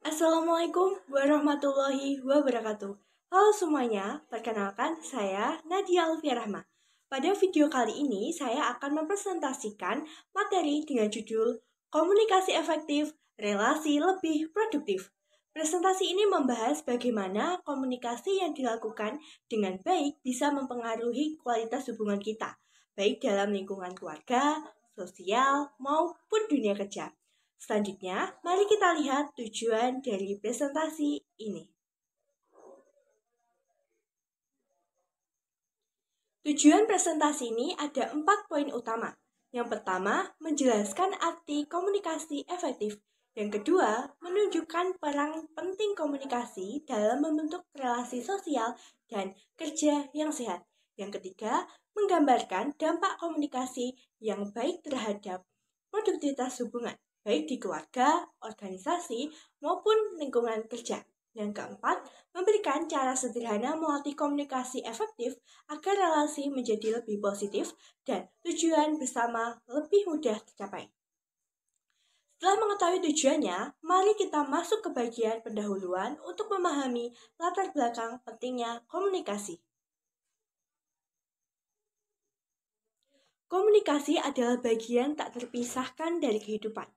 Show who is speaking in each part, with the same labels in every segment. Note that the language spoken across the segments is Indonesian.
Speaker 1: Assalamualaikum warahmatullahi wabarakatuh. Halo semuanya, perkenalkan saya Nadia Alfia Rahma. Pada video kali ini saya akan mempresentasikan materi dengan judul Komunikasi Efektif, Relasi Lebih Produktif. Presentasi ini membahas bagaimana komunikasi yang dilakukan dengan baik bisa mempengaruhi kualitas hubungan kita, baik dalam lingkungan keluarga, sosial, maupun dunia kerja. Selanjutnya, mari kita lihat tujuan dari presentasi ini. Tujuan presentasi ini ada 4 poin utama. Yang pertama, menjelaskan arti komunikasi efektif. Yang kedua, menunjukkan peran penting komunikasi dalam membentuk relasi sosial dan kerja yang sehat. Yang ketiga, menggambarkan dampak komunikasi yang baik terhadap produktivitas hubungan, baik di keluarga, organisasi, maupun lingkungan kerja. Yang keempat, memberikan cara sederhana melatih komunikasi efektif agar relasi menjadi lebih positif dan tujuan bersama lebih mudah tercapai. Setelah mengetahui tujuannya, mari kita masuk ke bagian pendahuluan untuk memahami latar belakang pentingnya komunikasi. Komunikasi adalah bagian tak terpisahkan dari kehidupan.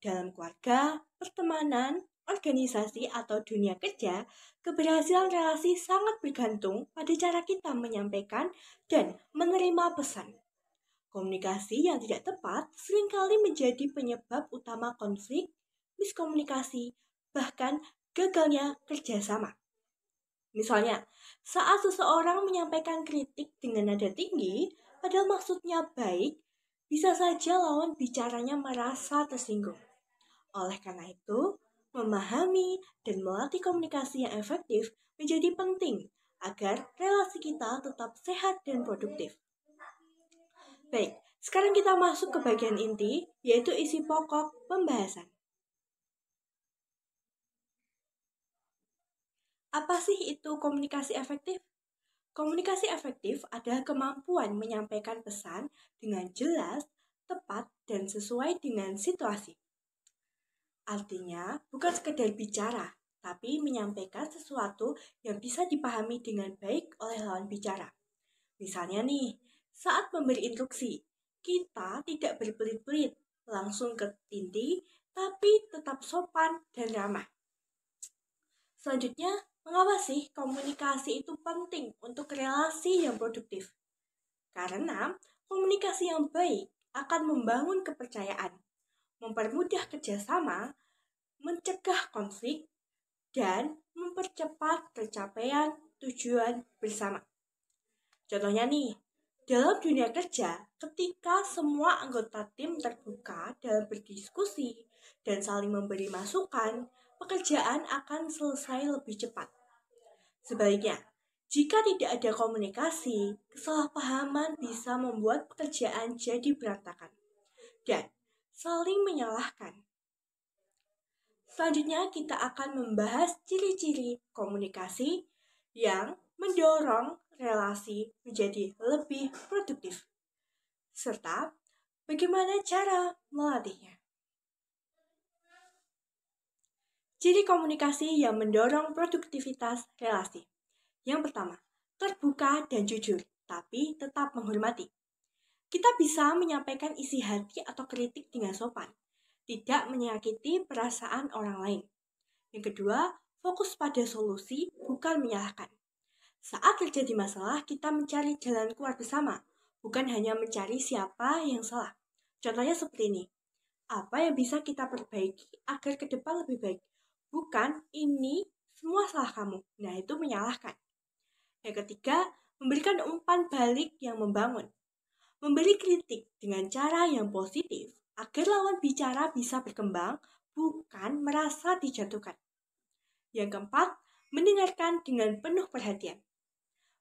Speaker 1: Dalam keluarga, pertemanan, organisasi, atau dunia kerja, keberhasilan relasi sangat bergantung pada cara kita menyampaikan dan menerima pesan. Komunikasi yang tidak tepat seringkali menjadi penyebab utama konflik, miskomunikasi, bahkan gagalnya kerjasama. Misalnya, saat seseorang menyampaikan kritik dengan nada tinggi, padahal maksudnya baik, bisa saja lawan bicaranya merasa tersinggung. Oleh karena itu, memahami dan melatih komunikasi yang efektif menjadi penting agar relasi kita tetap sehat dan produktif. Baik, sekarang kita masuk ke bagian inti, yaitu isi pokok pembahasan. Apa sih itu komunikasi efektif? Komunikasi efektif adalah kemampuan menyampaikan pesan dengan jelas, tepat, dan sesuai dengan situasi. Artinya, bukan sekedar bicara, tapi menyampaikan sesuatu yang bisa dipahami dengan baik oleh lawan bicara. Misalnya nih, saat memberi instruksi, kita tidak berbelit-belit, langsung ke inti, tapi tetap sopan dan ramah. Selanjutnya, mengapa sih komunikasi itu penting untuk relasi yang produktif? Karena komunikasi yang baik akan membangun kepercayaan, mempermudah kerjasama, mencegah konflik, dan mempercepat pencapaian tujuan bersama. Contohnya nih, dalam dunia kerja, ketika semua anggota tim terbuka dalam berdiskusi dan saling memberi masukan, pekerjaan akan selesai lebih cepat. Sebaliknya, jika tidak ada komunikasi, kesalahpahaman bisa membuat pekerjaan jadi berantakan dan saling menyalahkan. Selanjutnya, kita akan membahas ciri-ciri komunikasi yang mendorong relasi menjadi lebih produktif, serta bagaimana cara melatihnya. Ciri komunikasi yang mendorong produktivitas relasi. Yang pertama, terbuka dan jujur, tapi tetap menghormati. Kita bisa menyampaikan isi hati atau kritik dengan sopan, tidak menyakiti perasaan orang lain. Yang kedua, fokus pada solusi, bukan menyalahkan. Saat terjadi masalah, kita mencari jalan keluar bersama, bukan hanya mencari siapa yang salah. Contohnya seperti ini, apa yang bisa kita perbaiki agar ke depan lebih baik? Bukan, ini semua salah kamu. Nah, itu menyalahkan. Yang ketiga, memberikan umpan balik yang membangun. Memberi kritik dengan cara yang positif agar lawan bicara bisa berkembang, bukan merasa dijatuhkan. Yang keempat, mendengarkan dengan penuh perhatian.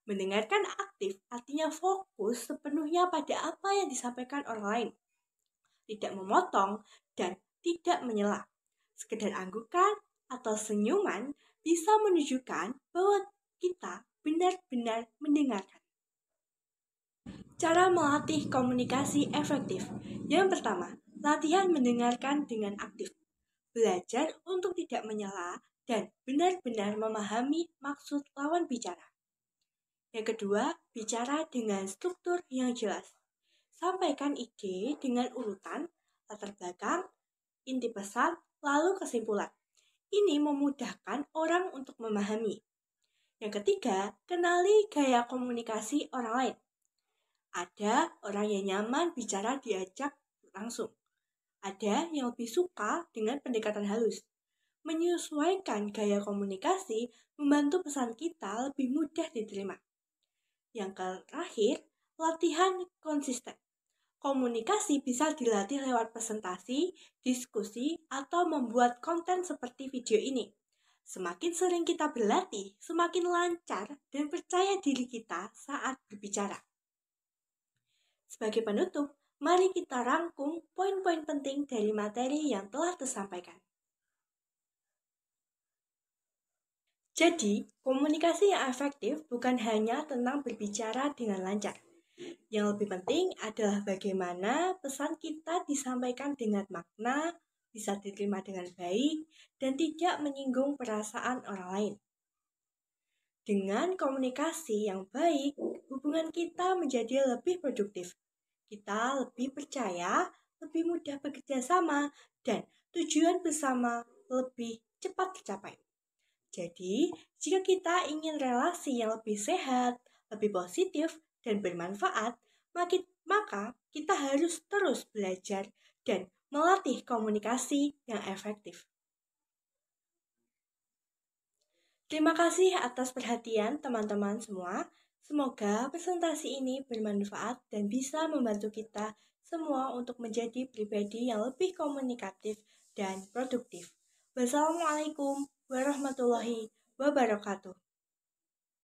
Speaker 1: Mendengarkan aktif artinya fokus sepenuhnya pada apa yang disampaikan orang lain. Tidak memotong dan tidak menyela. Sekedar anggukan atau senyuman bisa menunjukkan bahwa kita benar-benar mendengarkan. Cara melatih komunikasi efektif. Yang pertama, latihan mendengarkan dengan aktif. Belajar untuk tidak menyela dan benar-benar memahami maksud lawan bicara. Yang kedua, bicara dengan struktur yang jelas. Sampaikan ide dengan urutan, latar belakang, inti pesan, lalu kesimpulan. Ini memudahkan orang untuk memahami. Yang ketiga, kenali gaya komunikasi orang lain. Ada orang yang nyaman bicara diajak langsung. Ada yang lebih suka dengan pendekatan halus. Menyesuaikan gaya komunikasi membantu pesan kita lebih mudah diterima. Yang terakhir, latihan konsisten. Komunikasi bisa dilatih lewat presentasi, diskusi, atau membuat konten seperti video ini. Semakin sering kita berlatih, semakin lancar dan percaya diri kita saat berbicara. Sebagai penutup, mari kita rangkum poin-poin penting dari materi yang telah tersampaikan. Jadi, komunikasi yang efektif bukan hanya tentang berbicara dengan lancar. Yang lebih penting adalah bagaimana pesan kita disampaikan dengan makna, bisa diterima dengan baik, dan tidak menyinggung perasaan orang lain. Dengan komunikasi yang baik, hubungan kita menjadi lebih produktif. Kita lebih percaya, lebih mudah bekerja sama, dan tujuan bersama lebih cepat tercapai. Jadi, jika kita ingin relasi yang lebih sehat, lebih positif, dan bermanfaat, maka kita harus terus belajar dan melatih komunikasi yang efektif. Terima kasih atas perhatian teman-teman semua. Semoga presentasi ini bermanfaat dan bisa membantu kita semua untuk menjadi pribadi yang lebih komunikatif dan produktif. Wassalamualaikum warahmatullahi wabarakatuh.